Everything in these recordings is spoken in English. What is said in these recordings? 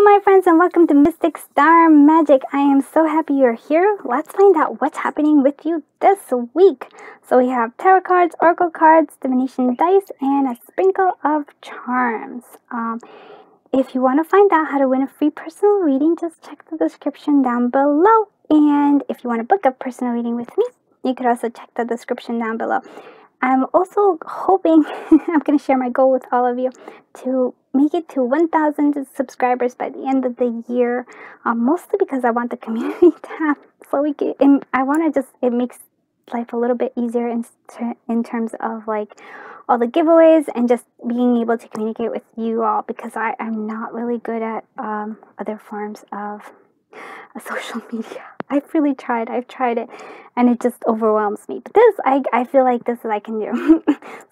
my friends, and welcome to Mystic Star Magic. I am so happy you're here. Let's find out what's happening with you this week. So we have tarot cards, oracle cards, divination dice, and a sprinkle of charms. If you want to find out how to win a free personal reading, just check the description down below. And if you want to book a personal reading with me, you could also check the description down below. I'm also hoping, I'm going to share my goal with all of you, to make it to 1,000 subscribers by the end of the year, mostly because I want the community to have, so we can, and I want to just, it makes life a little bit easier in terms of like all the giveaways and just being able to communicate with you all, because I'm not really good at other forms of social media. I've tried it, and it just overwhelms me. But this, I feel like this is I can do.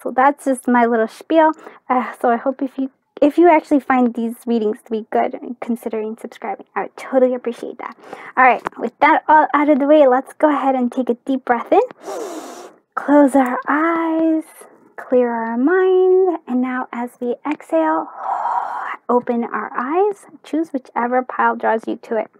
So that's just my little spiel. So I hope if you actually find these readings to be good, considering subscribing, I would totally appreciate that. All right, with that all out of the way, let's go ahead and take a deep breath in, close our eyes, clear our mind, and now as we exhale, open our eyes. Choose whichever pile draws you to it.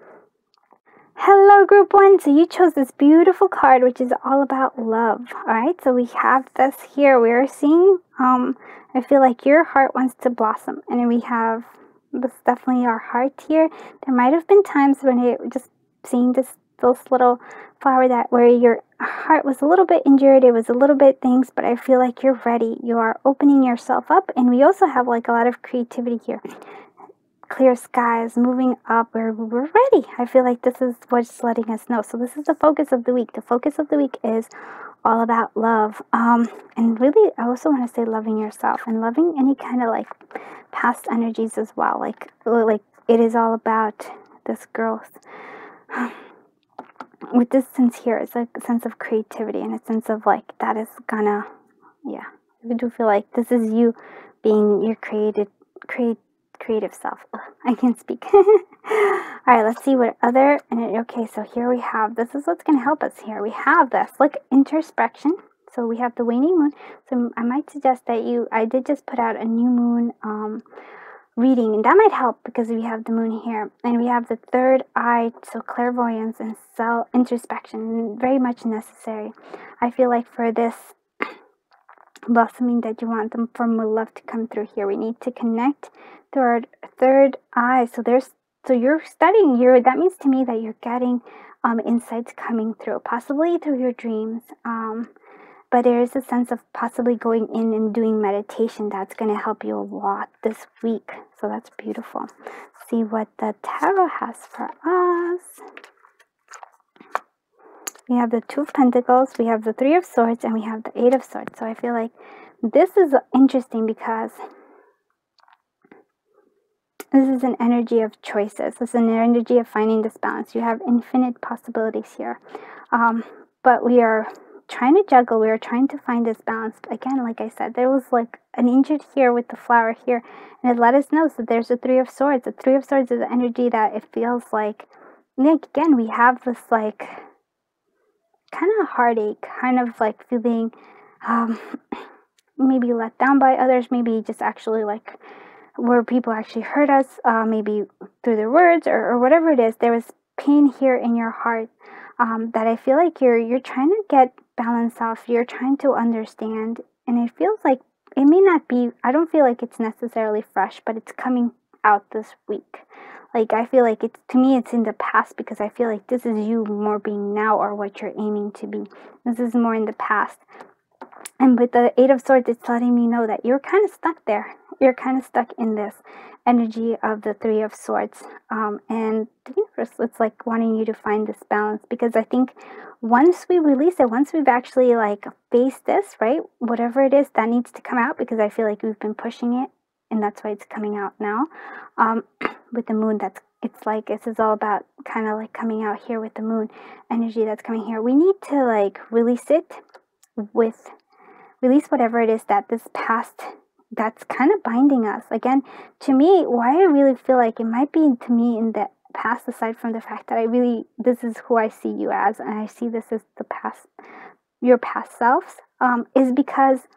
Hello group 1, so you chose this beautiful card, which is all about love. All right, so we have this here. We are seeing, I feel like your heart wants to blossom, and we have this definitely our heart here. There might have been times when it just seeing this little flower where your heart was a little bit injured, it was a little bit things, but I feel like you're ready. You are opening yourself up, and we also have like a lot of creativity here. Clear skies, moving up, we're ready. I feel like this is what's letting us know. So this is the focus of the week. The focus of the week is all about love, and really I also want to say loving yourself and loving any kind of like past energies as well. Like it is all about this growth. With this sense here, it's like a sense of creativity and a sense of like that is gonna, yeah, I do feel like this is you being your creative self. I can't speak. All right, let's see what other, and okay, so here we have, this is what's going to help us here. We have this, look, introspection. So we have the waning moon. So I might suggest that I did just put out a new moon reading, and that might help because we have the moon here, and we have the third eye, so clairvoyance and self introspection, very much necessary. I feel like for this blossoming that you want them for more love to come through here, we need to connect to our third eye. So you're studying that means to me that you're getting insights coming through, possibly through your dreams, but there is a sense of possibly going in and doing meditation that's going to help you a lot this week. So that's beautiful. See what the tarot has for us. We have the Two of Pentacles, we have the Three of Swords, and we have the Eight of Swords. So I feel like this is interesting because this is an energy of choices. This is an energy of finding this balance. You have infinite possibilities here. But we are trying to juggle. We are trying to find this balance. Again, like I said, there was like an injured here with the flower here. And it let us know that there's a Three of Swords. The Three of Swords is an energy that it feels like, again, we have this like kind of heartache, kind of like feeling maybe let down by others, maybe just actually like where people actually hurt us, maybe through their words or whatever it is. There was pain here in your heart that I feel like you're trying to get balance off. You're trying to understand, and it feels like it may not be, I don't feel like it's necessarily fresh, but it's coming out this week. Like I feel like to me it's in the past, because I feel like this is you more being now, or what you're aiming to be. This is more in the past. And with the Eight of Swords, it's letting me know that you're kind of stuck there. You're kind of stuck in this energy of the Three of Swords. And the universe, it's like wanting you to find this balance, because I think once we release it, once we've actually like faced this, right, whatever it is that needs to come out, because I feel like we've been pushing it, and that's why it's coming out now. With the moon, it's like this is all about kind of like coming out here with the moon energy that's coming here. We need to like release whatever it is that this past that's kind of binding us. Again, to me, why I really feel like it might be to me in the past, aside from the fact that this is who I see you as, and I see this as the past, your past selves, is because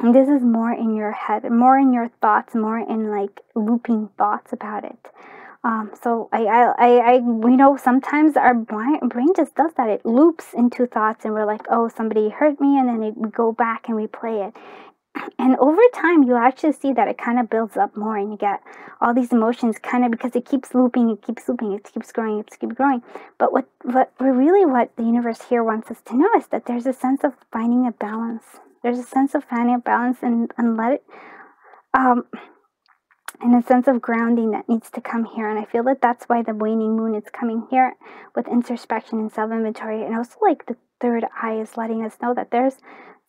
And this is more in your head, more in your thoughts, more in like looping thoughts about it. So we know sometimes our brain just does that. It loops into thoughts, and we're like, oh, somebody hurt me, and then we go back and we play it. And over time, you actually see that it kind of builds up more, and you get all these emotions kind of because it keeps looping, it keeps looping, it keeps growing, it keeps growing. But what the universe here wants us to know is that there's a sense of finding a balance. There's a sense of finding a balance and let it, and a sense of grounding that needs to come here. And I feel that that's why the waning moon is coming here with introspection and self-inventory. And also like the third eye is letting us know that there's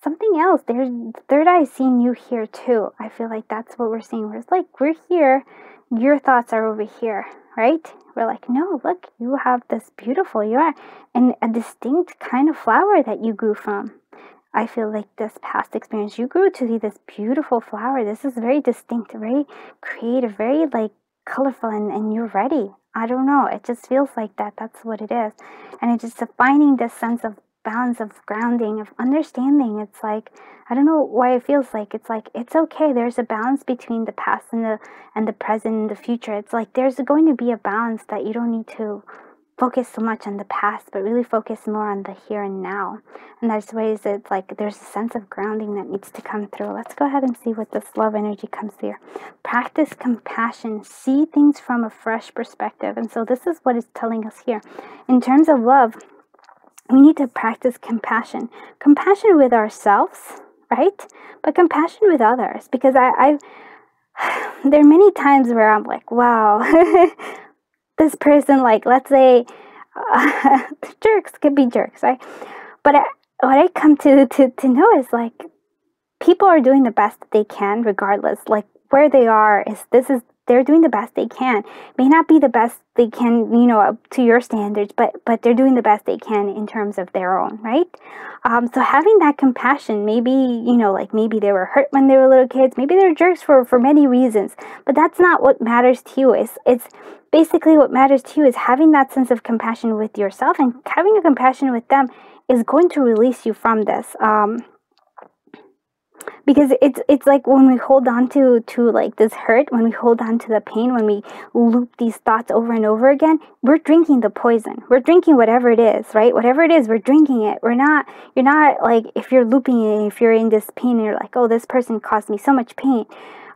something else. There's the third eye seeing you here too. I feel like that's what we're seeing. Where it's like, we're here, your thoughts are over here, right? We're like, no, look, you have this beautiful, you are in a distinct kind of flower that you grew from. I feel like this past experience, you grew to see this beautiful flower. This is very distinct, very creative, very like colorful, and you're ready. I don't know. It just feels like that. That's what it is. And it's just finding this sense of balance, of grounding, of understanding. It's like, I don't know why it feels like it's okay. There's a balance between the past and the present and the future. It's like there's going to be a balance that you don't need to focus so much on the past, but really focus more on the here and now. And that's ways it's like there's a sense of grounding that needs to come through. Let's go ahead and see what this love energy comes here. Practice compassion. See things from a fresh perspective. And so this is what it's telling us here. In terms of love, we need to practice compassion. Compassion with ourselves, right? But compassion with others. Because there are many times where I'm like, wow, this person, like, let's say, jerks could be jerks, right? But what I come to know is like, people are doing the best that they can, regardless. Like where they are they're doing the best they can. May not be the best they can, up to your standards, but they're doing the best they can in terms of their own, right? So having that compassion, maybe, like maybe they were hurt when they were little kids, maybe they're jerks for many reasons, but that's not what matters to you. It's basically what matters to you is having that sense of compassion with yourself, and having a compassion with them is going to release you from this. Because it's like when we hold on to like this hurt, when we hold on to the pain, when we loop these thoughts over and over again, we're drinking the poison. We're drinking whatever it is, right? Whatever it is, we're drinking it. You're not like, if you're looping it, if you're in this pain and you're like, oh, this person caused me so much pain.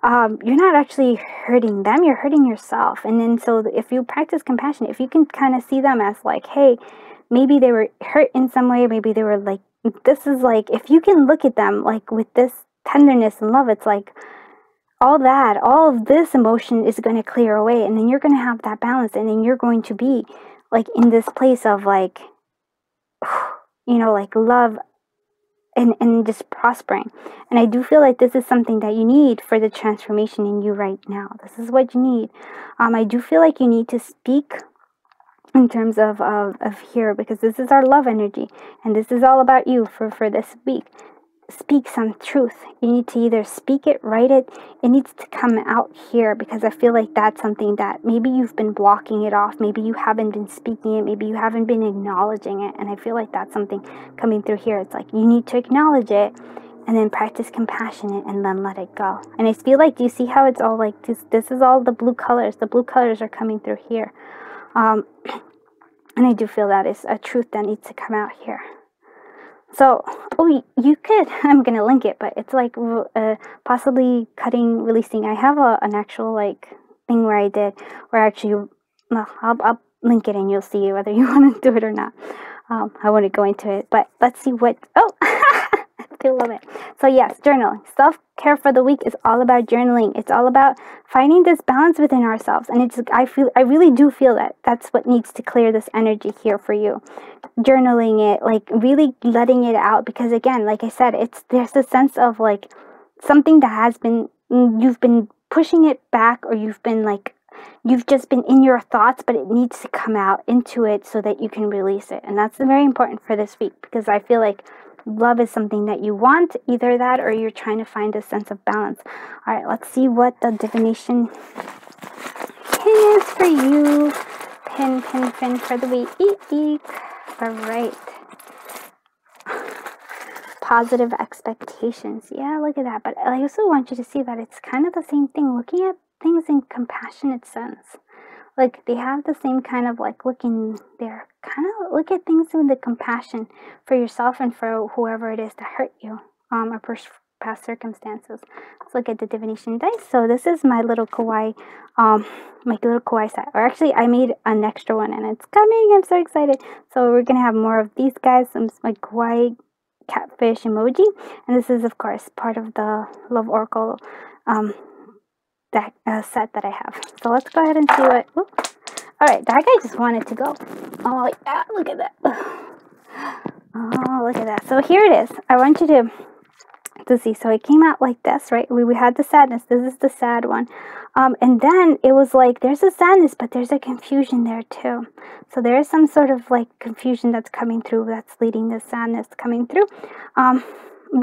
You're not actually hurting them, you're hurting yourself. And then so if you practice compassion, if you can kind of see them as like, hey, maybe they were hurt in some way, maybe they were like, this is like, if you can look at them like with this tenderness and love, it's like all of this emotion is going to clear away, and then you're going to have that balance, and then you're going to be like in this place of like, like love and just prospering. And I do feel like this is something that you need for the transformation in you right now. This is what you need. I do feel like you need to speak in terms of here, because this is our love energy, and this is all about you for this week. Speak some truth. You need to either speak it, write it. It needs to come out here, because I feel like that's something that maybe you've been blocking it off. Maybe you haven't been speaking it. Maybe you haven't been acknowledging it. And I feel like that's something coming through here. It's like you need to acknowledge it and then practice compassion and then let it go. And I feel like, do you see how it's all like this is all the blue colors. The blue colors are coming through here. And I do feel that is a truth that needs to come out here. So, you could, I'm going to link it, but it's like possibly cutting, releasing. I have an actual like thing where I did, where actually, well, I'll link it and you'll see whether you want to do it or not. I won't go into it, but let's see what, I love it. So yes, journaling. Self-care for the week is all about journaling. It's all about finding this balance within ourselves. And I really do feel that that's what needs to clear this energy here for you. Journaling it, like really letting it out, because again, like I said, there's a sense of like something that has been, you've been pushing it back, or you've just been in your thoughts, but it needs to come out into it so that you can release it. And that's very important for this week, because I feel like love is something that you want, either that or you're trying to find a sense of balance. All right, let's see what the divination is for you. Pin for the week. All right. positive expectations. Yeah, look at that. But I also want you to see that it's kind of the same thing, looking at things in compassionate sense. Like they have the same kind of like looking there, kind of look at things with the compassion for yourself and for whoever it is that hurt you, or past circumstances. Let's look at the divination dice. So this is my little kawaii, my little kawaii set. Or actually, I made an extra one and it's coming. I'm so excited. So we're gonna have more of these guys. Some my kawaii catfish emoji, and this is of course part of the Love Oracle deck set that I have. So let's go ahead and see what. Whoops. All right, that guy just wanted to go. Oh yeah, look at that. Oh, look at that. So here it is. I want you to see. So it came out like this, right? We had the sadness. This is the sad one. And then it was like there's a sadness, but there's a confusion there too. So there is some sort of like confusion that's coming through, that's leading the sadness coming through.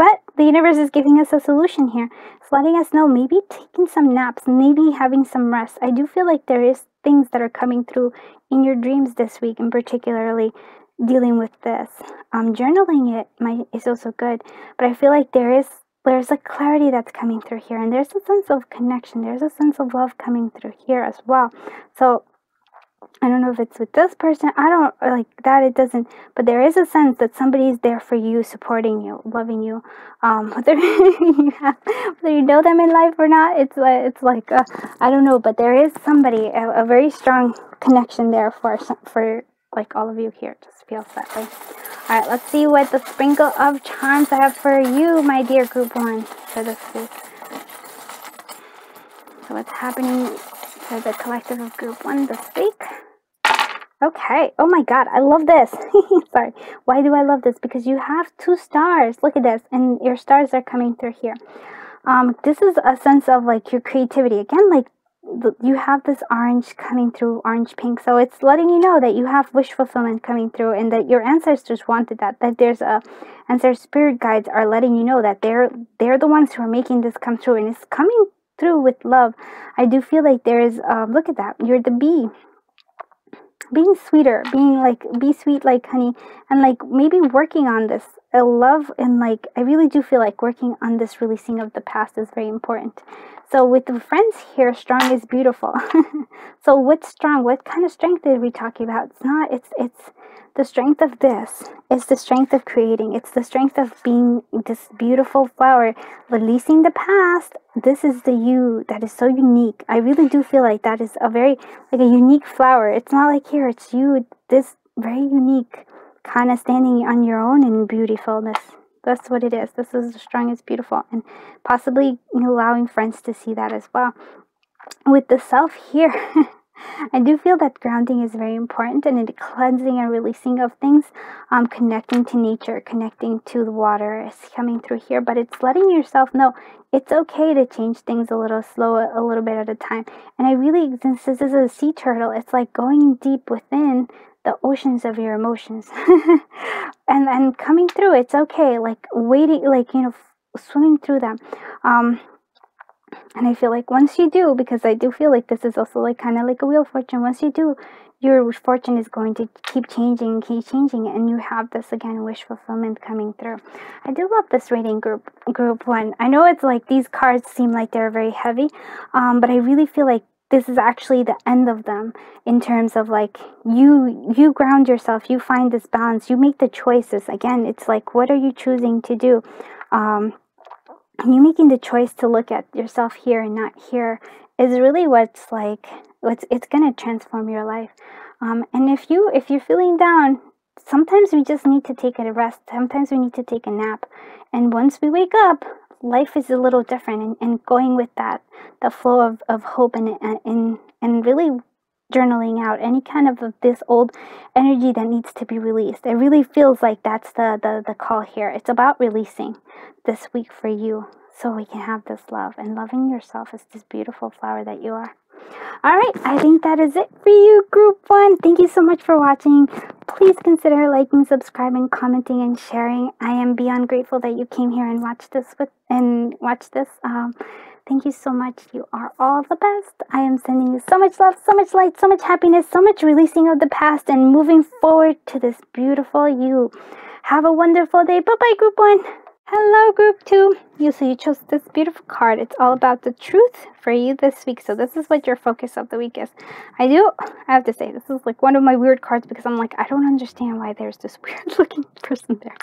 But the universe is giving us a solution here. It's letting us know, maybe taking some naps, maybe having some rest. I do feel like there is things that are coming through in your dreams this week, and particularly dealing with this. Journaling it is also good, but I feel like there's a clarity that's coming through here, and there's a sense of connection. There's a sense of love coming through here as well. So I don't know if it's with this person. I don't like that. It doesn't. But there is a sense that somebody is there for you, supporting you, loving you. Whether whether you know them in life or not, it's like I don't know. But there is somebody, a very strong connection there for like all of you here. It just feels that way. All right, let's see what the sprinkle of charms I have for you, my dear group one, for this week. So what's happening for the collective of group one this week? Okay. Oh my god, I love this. Sorry. Why do I love this? Because you have 2 stars. Look at this. And your stars are coming through here. This is a sense of like your creativity. Again, like you have this orange coming through, orange pink. So it's letting you know that you have wish fulfillment coming through, and that your ancestors wanted that. That there's and their spirit guides are letting you know that they're the ones who are making this come true, and it's coming through with love. I do feel like there is look at that. You're the bee. Being sweeter, be sweet like honey, and like maybe working on this. I love, and like I really do feel like working on this releasing of the past is very important. So with the friends here, strong is beautiful. So what's strong? What kind of strength are we talking about? It's the strength of this. It's the strength of creating. It's the strength of being this beautiful flower, releasing the past. This is the you that is so unique. I really do feel like that is a very, like a unique flower. It's not like here, it's you, this very unique, kind of standing on your own in beautifulness. That's what it is. This is the strongest, beautiful, and possibly allowing friends to see that as well. With the self here, I do feel that grounding is very important, and the cleansing and releasing of things, connecting to nature, connecting to the water is coming through here, but it's letting yourself know it's okay to change things a little slow, a little bit at a time. And I really, since this is a sea turtle, it's like going deep within the oceans of your emotions and coming through. It's okay, like waiting, like swimming through them. And I feel like once you do, because I do feel like this is also like kind of like a wheel of fortune, once you do, your fortune is going to keep changing, and you have this again wish fulfillment coming through. I do love this reading group one. I know it's like these cards seem like they're very heavy, but I really feel like this is actually the end of them, in terms of like you ground yourself, you find this balance, you make the choices. Again, it's like, what are you choosing to do? You making the choice to look at yourself here and not here is really it's going to transform your life. And if you're feeling down, sometimes we just need to take a rest. Sometimes we need to take a nap. And once we wake up, life is a little different, and going with that, the flow of hope, and really journaling out any kind of this old energy that needs to be released. It really feels like that's the call here. It's about releasing this week for you, so we can have this love and loving yourself as this beautiful flower that you are. All right, I think that is it for you, group one. Thank you so much for watching. Please consider liking, subscribing, commenting, and sharing. I am beyond grateful that you came here and watched this. Thank you so much. You are all the best. I am sending you so much love, so much light, so much happiness, so much releasing of the past, and moving forward to this beautiful you. Have a wonderful day. Bye-bye, group one. Hello, group 2. You chose this beautiful card. It's all about the truth for you this week. So this is what your focus of the week is. I have to say, this is like one of my weird cards because I'm like, I don't understand why there's this weird looking person there.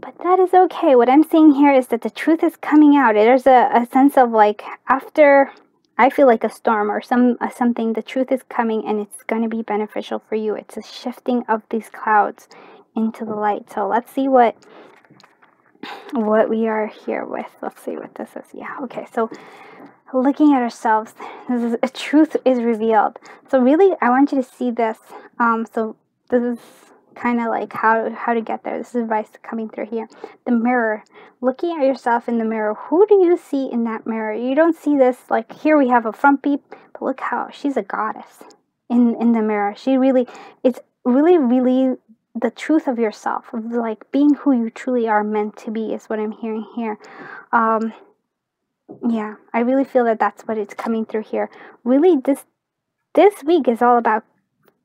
But that is okay. What I'm seeing here is that the truth is coming out. There's a sense of like, after, I feel like a storm or something, the truth is coming and it's going to be beneficial for you. It's a shifting of these clouds into the light. So let's see what we are here with. Let's see what this is. Yeah, okay. So looking at ourselves, a truth is revealed. So really, I want you to see this. So this is kind of like how to get there. This is advice coming through here. The mirror. Looking at yourself in the mirror. Who do you see in that mirror? You don't see this, like here we have a front peep, but look how she's a goddess in the mirror. It's really the truth of yourself, of like being who you truly are meant to be, is what I'm hearing here. Yeah, I really feel that that's what it's coming through here. Really, this week is all about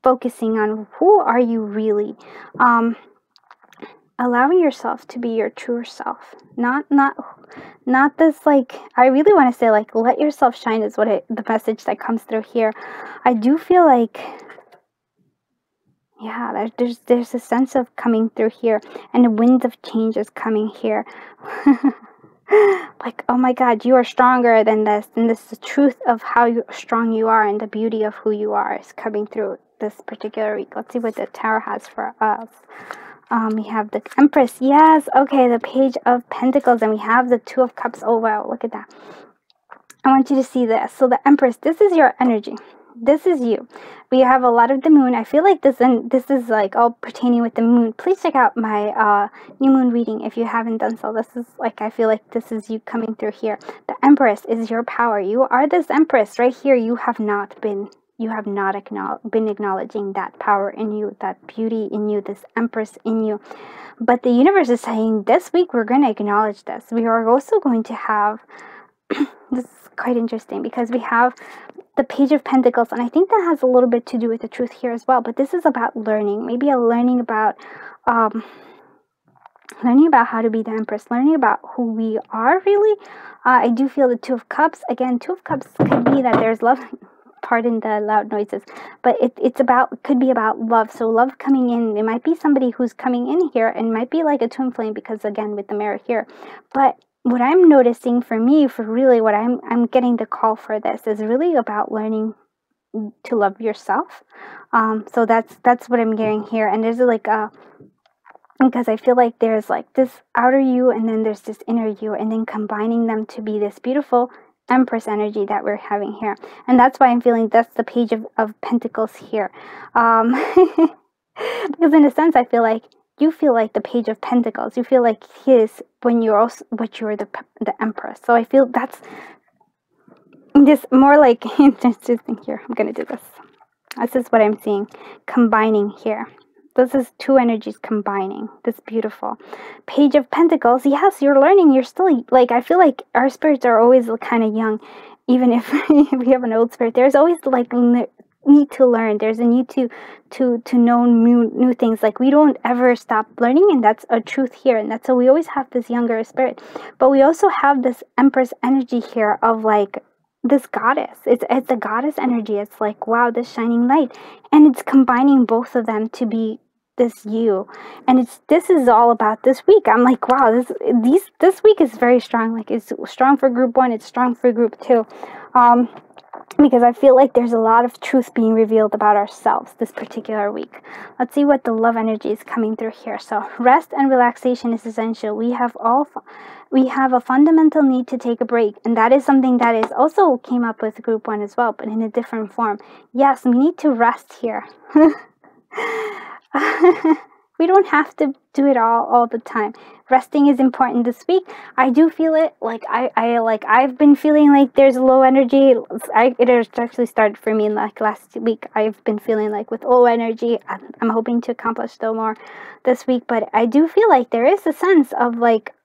focusing on who are you really. Allowing yourself to be your truer self. Not this, like, I really want to say, like, let yourself shine is the message that comes through here. I do feel like, yeah, there's a sense of coming through here, and the winds of change is coming here. Like, oh my God, you are stronger than this, and this is the truth of how strong you are, and the beauty of who you are is coming through this particular week. Let's see what the tarot has for us. We have the Empress, yes, okay, the Page of Pentacles, and we have the Two of Cups. Oh wow, look at that. I want you to see this. So the Empress, this is your energy. This is you. We have a lot of the moon. I feel like this is like all pertaining with the moon. Please check out my new moon reading if you haven't done so. This is like, I feel like this is you coming through here. The Empress is your power. You are this Empress right here. You have not been acknowledging that power in you, that beauty in you, this Empress in you. But the universe is saying this week we're going to acknowledge this. We are also going to have this is quite interesting because we have the Page of Pentacles, and I think that has a little bit to do with the truth here as well. But this is about learning, maybe learning about how to be the Empress, learning about who we are really. I do feel the Two of Cups. Again, Two of Cups could be that there's love. Pardon the loud noises, but could be about love. So love coming in. It might be somebody who's coming in here, and might be like a twin flame because again with the mirror here. But what I'm noticing for me, for really what I'm getting the call for this is really about learning to love yourself. So that's what I'm getting here. And there's like because I feel like there's like this outer you, and then there's this inner you, and then combining them to be this beautiful Empress energy that we're having here. And that's why I'm feeling that's the Page of Pentacles here. Because in a sense, I feel like you feel like the Page of Pentacles. You feel like his when you're also, but you're the Empress. So I feel that's this more like interesting here. I'm gonna do this. This is what I'm seeing combining here. This is two energies combining. This beautiful Page of Pentacles. Yes, you're learning. You're still like, I feel like our spirits are always kind of young, even if we have an old spirit. There's always like need to learn. There's a need to know new things. Like we don't ever stop learning, and that's a truth here. And that's so we always have this younger spirit, but we also have this Empress energy here of like this goddess. It's a goddess energy. It's like, wow, this shining light, and it's combining both of them to be this you. And this is all about this week. I'm like, wow, this week is very strong. Like it's strong for group 1, it's strong for group 2. Because I feel like there's a lot of truth being revealed about ourselves this particular week. Let's see what the love energy is coming through here. So rest and relaxation is essential. We have a fundamental need to take a break, and that is something that is also came up with group 1 as well, but in a different form. Yes, we need to rest here. We don't have to do it all the time. Resting is important this week. I do feel it. Like I've been feeling like there's low energy. It actually started for me like last week. I've been feeling like with low energy. I'm hoping to accomplish still more this week, but I do feel like there is a sense of like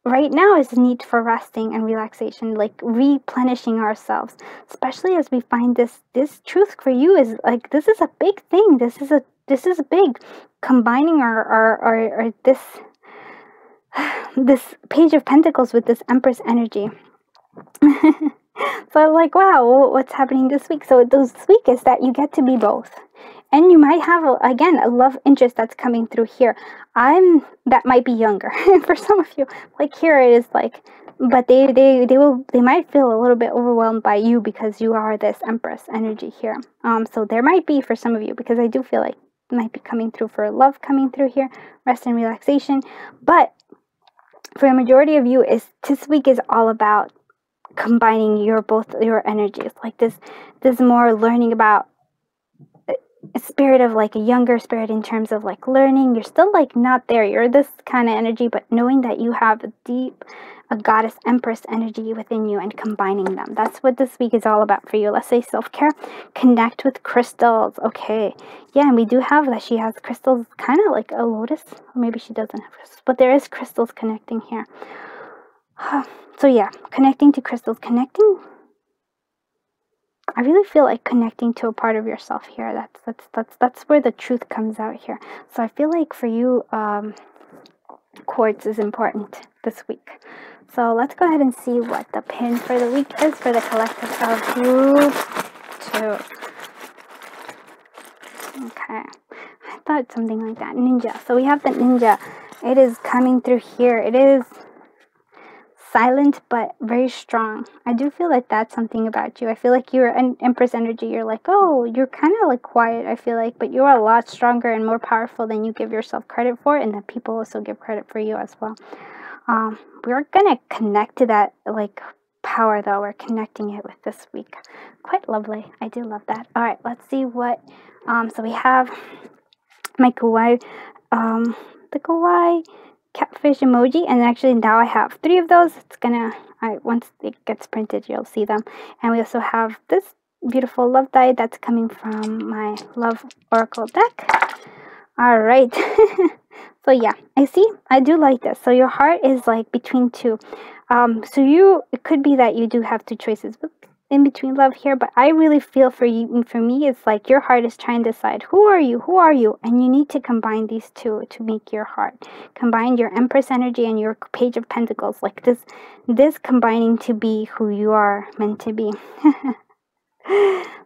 right now is a need for resting and relaxation, like replenishing ourselves, especially as we find this truth for you is like, this is a big thing. This is big, combining our this this Page of Pentacles with this Empress energy. So I'm like, wow, what's happening this week? So this week is that you get to be both. And you might have, again, a love interest that's coming through here. That might be younger for some of you. Like here it is like, but they might feel a little bit overwhelmed by you because you are this Empress energy here. So there might be for some of you, because I do feel like it might be coming through for love coming through here, rest and relaxation. But for the majority of you, this week is all about combining both your energies. Like this more learning about a spirit of like a younger spirit in terms of like learning. You're still like not there. You're this kind of energy, but knowing that you have a goddess Empress energy within you and combining them. That's what this week is all about for you. Let's say self-care, connect with crystals. Okay. Yeah, and we do have that she has crystals, kind of like a lotus, or maybe she doesn't have crystals, but there is crystals connecting here. So yeah, connecting to crystals, I really feel like connecting to a part of yourself here. That's where the truth comes out here. So I feel like for you, quartz is important this week. So let's go ahead and see what the pin for the week is for the collective of group 2. Okay, I thought something like that. Ninja. So we have the ninja. It is coming through here. It is silent but very strong. I do feel like that's something about you. I feel like you're an Empress energy. You're like, oh, you're kind of like quiet, I feel like, but you're a lot stronger and more powerful than you give yourself credit for, and that people also give credit for you as well. We're gonna connect to that like power though. We're connecting it with this week. Quite lovely. I do love that. All right, let's see what so we have my kawaii the kawaii catfish emoji, and actually now I have 3 of those. It's gonna, once it gets printed, you'll see them. And we also have this beautiful love die that's coming from my love oracle deck. All right. So yeah, I do like this. So your heart is like between 2. So it could be that you do have 2 choices in between love here, but I really feel for me, it's like your heart is trying to decide who are you, and you need to combine these 2 to make your heart. Combine your Empress energy and your Page of Pentacles, like this combining to be who you are meant to be.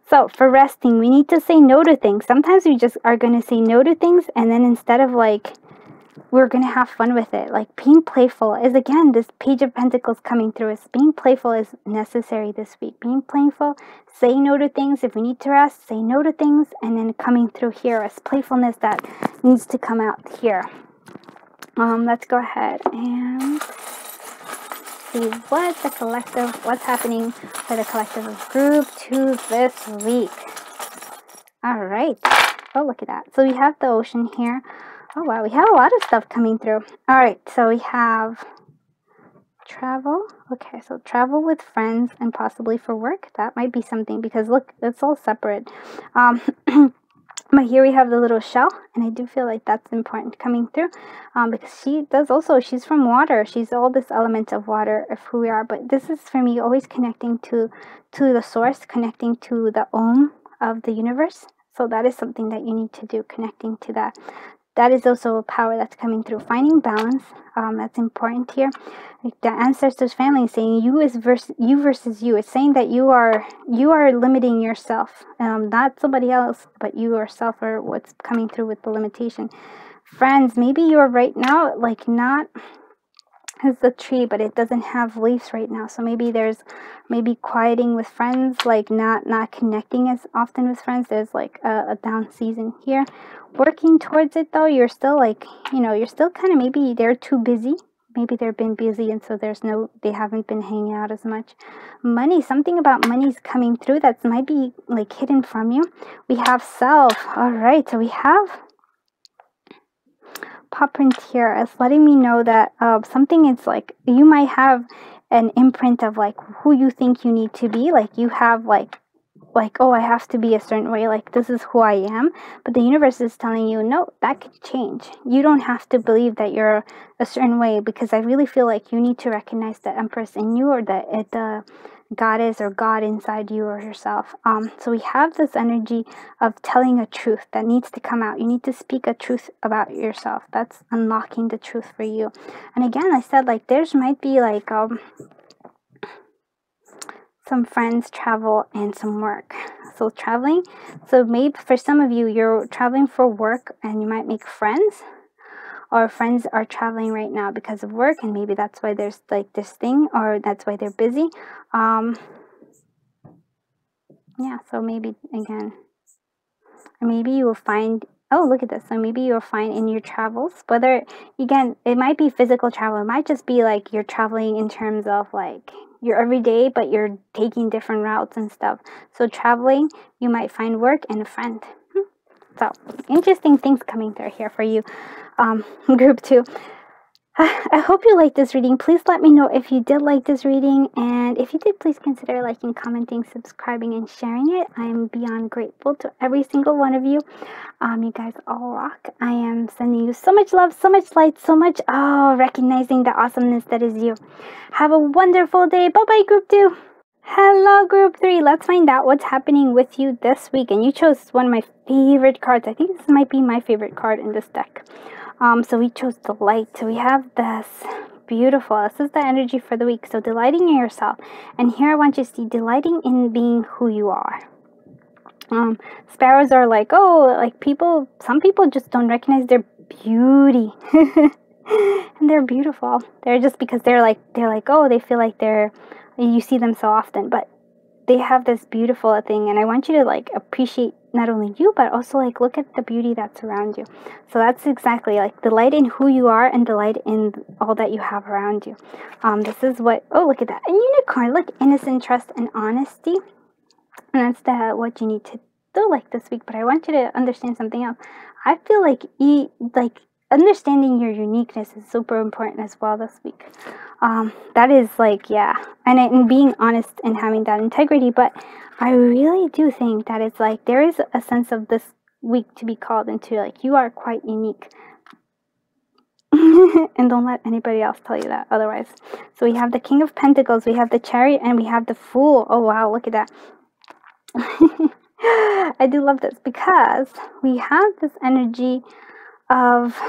So for resting, we need to say no to things. Sometimes we just are going to say no to things, and then instead of like, we're going to have fun with it. Like being playful is, again, this Page of Pentacles coming through. Being playful is necessary this week. Being playful, say no to things. If we need to rest, say no to things. And then coming through here is playfulness that needs to come out here. Let's go ahead and see what's happening for the collective of group 2 this week. All right. Oh, look at that. So we have the ocean here. Oh, wow. We have a lot of stuff coming through. All right. So we have travel. Okay. So travel with friends and possibly for work. That might be something, because look, it's all separate. But here we have the little shell, and I do feel like that's important coming through, because she's from water. She's all this element of water of who we are. But this is for me always connecting to the source, connecting to the Om of the universe. So that is something that you need to do, connecting to that. That is also a power that's coming through. Finding balance, that's important here. Like the ancestors' family is saying you versus you. It's saying that you are limiting yourself, not somebody else, but you yourself are what's coming through with the limitation. Friends, maybe you're right now like not as the tree, but it doesn't have leaves right now. So maybe there's quieting with friends, like not connecting as often with friends. There's like a down season here. Working towards it though, you're still like, you're still kind of, maybe they're too busy. Maybe they've been busy, and so they haven't been hanging out as much. Money, something about money's coming through that might be like hidden from you. We have self. All right, so we have pop print here is letting me know that something is like, you might have an imprint of like who you think you need to be. Like you have like, oh, I have to be a certain way, like this is who I am. But the universe is telling you, no, that could change. You don't have to believe that you're a certain way, because I really feel like you need to recognize the Empress in you, or the goddess or God inside you or yourself. So we have this energy of telling a truth that needs to come out. You need to speak a truth about yourself. That's unlocking the truth for you. And again, I said, like, there's might be like some friends, travel, and some work. So traveling, so maybe for some of you, you're traveling for work and you might make friends, or friends are traveling right now because of work, and maybe that's why there's like this thing, or that's why they're busy. Yeah, so maybe again, or maybe you will find, oh, look at this. So maybe you'll find in your travels, whether, again, it might be physical travel. It might just be like you're traveling in terms of like your everyday, but you're taking different routes and stuff. So traveling, you might find work and a friend. So interesting things coming through here for you, group 2. I hope you liked this reading. Please let me know if you did like this reading, and if you did, please consider liking, commenting, subscribing, and sharing it. I'm beyond grateful to every single one of you. You guys all rock. I am sending you so much love, so much light, so much recognizing the awesomeness that is you. Have a wonderful day. Bye-bye, group 2. Hello, group 3. Let's find out what's happening with you this week. And you chose one of my favorite cards. I think this might be my favorite card in this deck. So we chose the light. So we have this beautiful, this is the energy for the week. So delighting in yourself. And here I want you to see delighting in being who you are. Sparrows are like, oh, like some people just don't recognize their beauty. And they're beautiful. They're just because they're like, oh, they feel like you see them so often, but they have this beautiful thing, and I want you to like appreciate not only you, but also like look at the beauty that's around you. So that's exactly like delight in who you are and delight in all that you have around you. This is what, oh, look at that, a unicorn. Look, innocent, trust, and honesty. And that's what you need to do like this week. But I want you to understand something else. I feel like understanding your uniqueness is super important as well this week. That is like, yeah, and being honest and having that integrity. But I really do think that it's like there is a sense of this week to be called into, like, you are quite unique. And don't let anybody else tell you that otherwise. So we have the King of Pentacles, we have the Chariot, and we have the Fool. Oh wow, look at that. I do love this because we have this energy of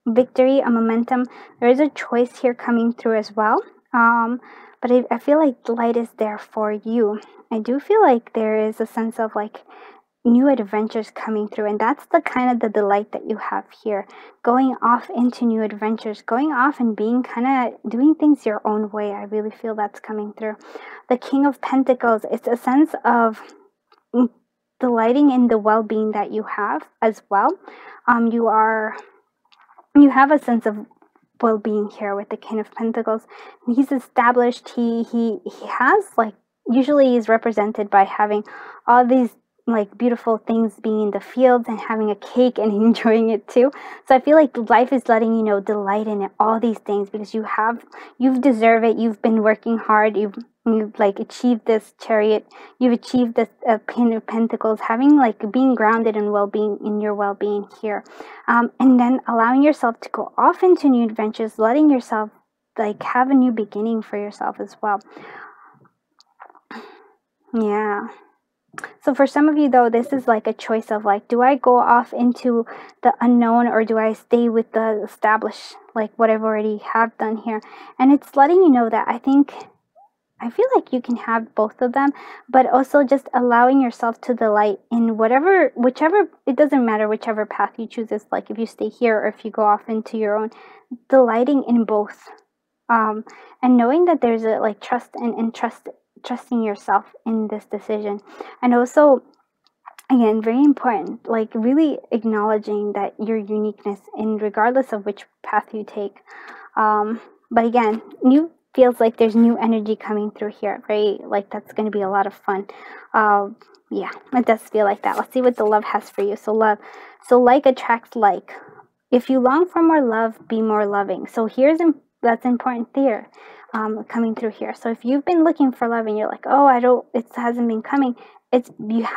victory, a momentum. There is a choice here coming through as well. But I feel like the light is there for you. I do feel like there is a sense of like new adventures coming through, and that's the kind of the delight that you have here. Going off into new adventures, going off and being kind of doing things your own way. I really feel that's coming through. The King of Pentacles, it's a sense of delighting in the well-being that you have as well. You have a sense of well-being here with the King of Pentacles. He's established. He has, like, usually he's represented by having all these like beautiful things, being in the fields and having a cake and enjoying it too. So I feel like life is letting you know delight in it, all these things, because you've deserved it. You've been working hard. You've like achieved this Chariot. You've achieved this King of Pentacles, having like being grounded in well-being, in your well-being here, and then allowing yourself to go off into new adventures, letting yourself like have a new beginning for yourself as well. Yeah. So for some of you though, this is like a choice of like, do I go off into the unknown, or do I stay with the established, like what I've already have done here? And it's letting you know that I feel like you can have both of them, but also just allowing yourself to delight in whichever, it doesn't matter whichever path you choose. It's like if you stay here or if you go off into your own, delighting in both. And knowing that there's a like trust and trusting yourself in this decision. And also, again, very important, like really acknowledging that your uniqueness in regardless of which path you take. But again, new feels like there's new energy coming through here, right? Like that's going to be a lot of fun. Yeah, it does feel like that. Let's see what the love has for you. So like attracts like. If you long for more love, be more loving. So that's important there. coming through here. So if you've been looking for love and you're like, oh, it hasn't been coming,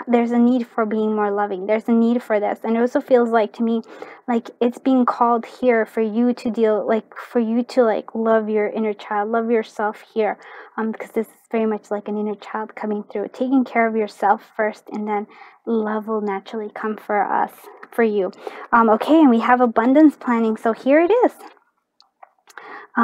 there's a need for being more loving. There's a need for this. And it also feels like to me like it's being called here for you to like love your inner child, love yourself here, because this is very much like an inner child coming through, taking care of yourself first, and then love will naturally come for you. Okay, and we have abundance planning. So here it is.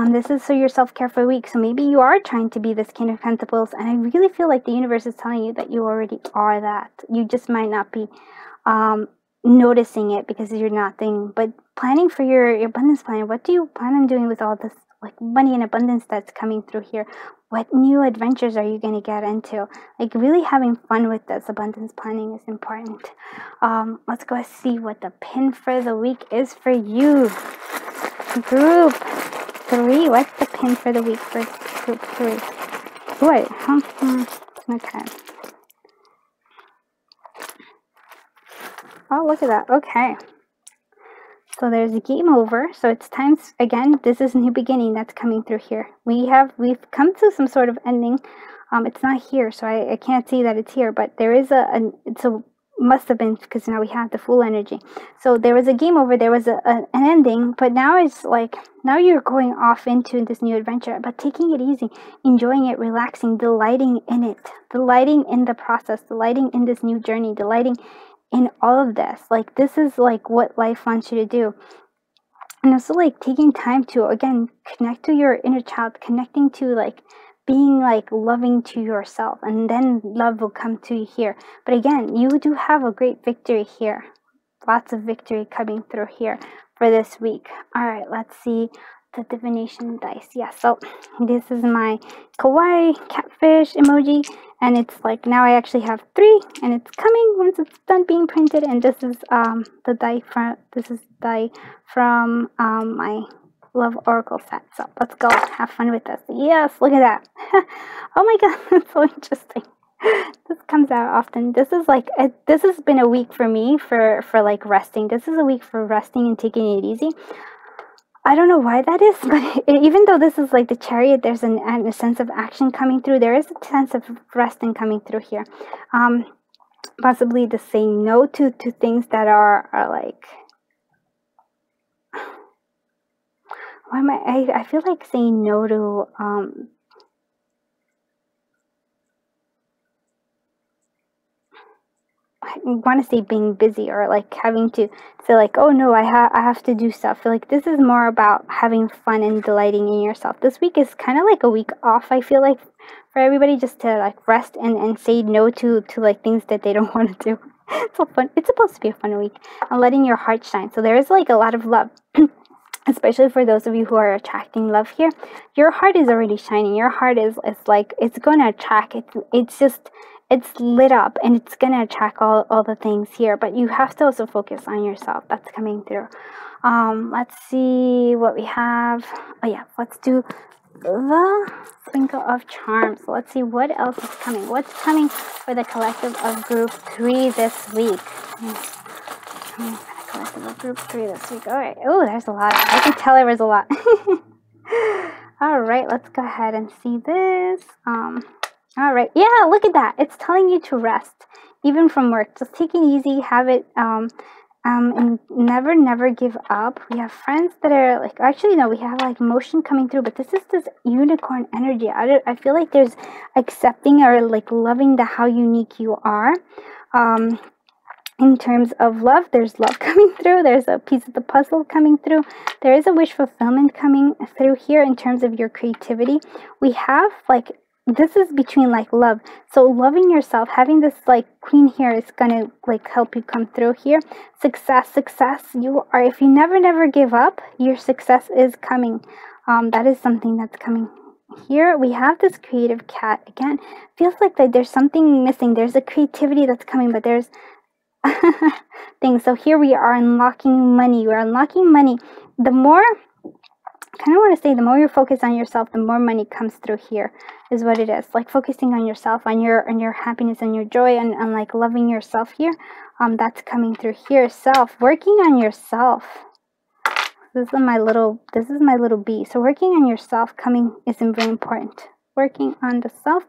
This is your self-care for the week. So maybe you are trying to be this King of Pentacles, and I really feel like the universe is telling you that you already are that. You just might not be noticing it because you're not thinking. But planning for your abundance plan, what do you plan on doing with all this like money and abundance that's coming through here? What new adventures are you going to get into? Like really having fun with this abundance planning is important. Let's go see what the pin for the week is for you. Group 3. What's the pin for the week for group 3? What? Okay. Oh, look at that. Okay. So there's a game over. So it's time again. This is a new beginning that's coming through here. We've come to some sort of ending. It's not here, so I can't see that it's here. But there is must have been, because now we have the full energy. So there was a game over, there was an ending, but now it's like, now you're going off into this new adventure, but taking it easy, enjoying it, relaxing, delighting in it, delighting in the process, delighting in this new journey, delighting in all of this. Like this is like what life wants you to do. And also like taking time to, again, connect to your inner child, connecting to like being like loving to yourself, and then love will come to you here. But again, you do have a great victory here. Lots of victory coming through here for this week. All right, let's see the divination dice. Yeah, so this is my kawaii catfish emoji, and it's like now I actually have 3, and it's coming once it's done being printed. And this is the die from my Love Oracle set. So let's go have fun with this. Yes, look at that. Oh my god, that's so interesting. This comes out often. This is like this has been a week for me for like resting. This is a week for resting and taking it easy. I don't know why that is, but even though this is like the Chariot, there's a sense of action coming through. There is a sense of resting coming through here. Possibly the saying no to things that are like, why am I feel like saying no to I want to say being busy, or like having to say like, oh no, I have to do stuff. I feel like this is more about having fun and delighting in yourself. This week is kind of like a week off, I feel like, for everybody, just to like rest and say no to like things that they don't want to do. It's so fun. It's supposed to be a fun week, and letting your heart shine. So there is like a lot of love. Especially for those of you who are attracting love here, your heart is already shining. Your heart is like, it's going to attract. It's lit up, and it's going to attract all the things here. But you have to also focus on yourself. That's coming through. Let's see what we have. Oh yeah, let's do the Sprinkle of Charms. So let's see what else is coming. What's coming for the collective of group 3 this week? Group 3 this week. All right. Oh, there's a lot. I can tell there was a lot. All right, let's go ahead and see this. All right. Yeah, look at that. It's telling you to rest, even from work. Just take it easy. Have it, and never give up. We have friends that are like, actually, no, we have like motion coming through, but this is this unicorn energy. I feel like there's accepting or like loving how unique you are. In terms of love, there's love coming through. There's a piece of the puzzle coming through. There is a wish fulfillment coming through here in terms of your creativity. We have like, this is between like love. So loving yourself, having this like queen here is going to like help you come through here. Success. You are, if you never give up, your success is coming. That is something that's coming. Here we have this creative cat. Again, feels like that there's something missing. There's a creativity that's coming, but there's things. So here we are unlocking money. We're unlocking money. The more, kind of want to say, the more you focus on yourself, the more money comes through here, is what it is. Like focusing on yourself, on your happiness and your joy, and like loving yourself here. That's coming through here. Working on yourself. This is my little bee. So working on yourself is very important. Working on the self.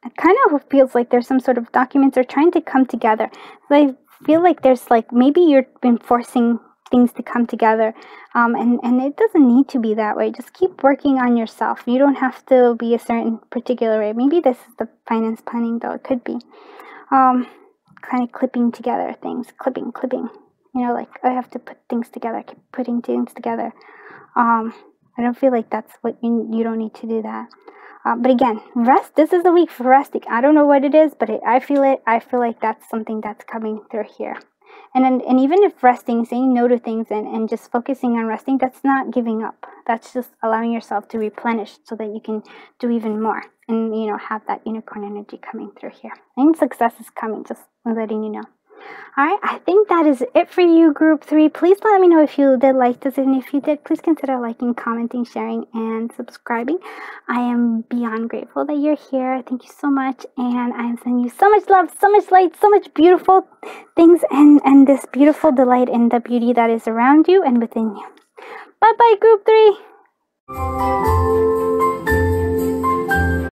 It kind of feels like there's some sort of documents are trying to come together. So I feel like there's like, maybe you've been forcing things to come together. And it doesn't need to be that way. Just keep working on yourself. You don't have to be a certain particular way. Maybe this is the finance planning though. It could be. Kind of clipping together things. Clipping. You know, like I have to put things together. Keep putting things together. I don't feel like that's what you don't need to do that. But again, rest. This is a week for resting. I don't know what it is, but I feel it. I feel like that's something that's coming through here. And even if resting, saying no to things and just focusing on resting, that's not giving up. That's just allowing yourself to replenish so that you can do even more. And, you know, have that unicorn energy coming through here. And success is coming, just letting you know. Alright, I think that is it for you, Group 3. Please let me know if you did like this, and if you did, please consider liking, commenting, sharing, and subscribing. I am beyond grateful that you're here. Thank you so much, and I am sending you so much love, so much light, so much beautiful things, and this beautiful delight in the beauty that is around you and within you. Bye-bye, Group 3!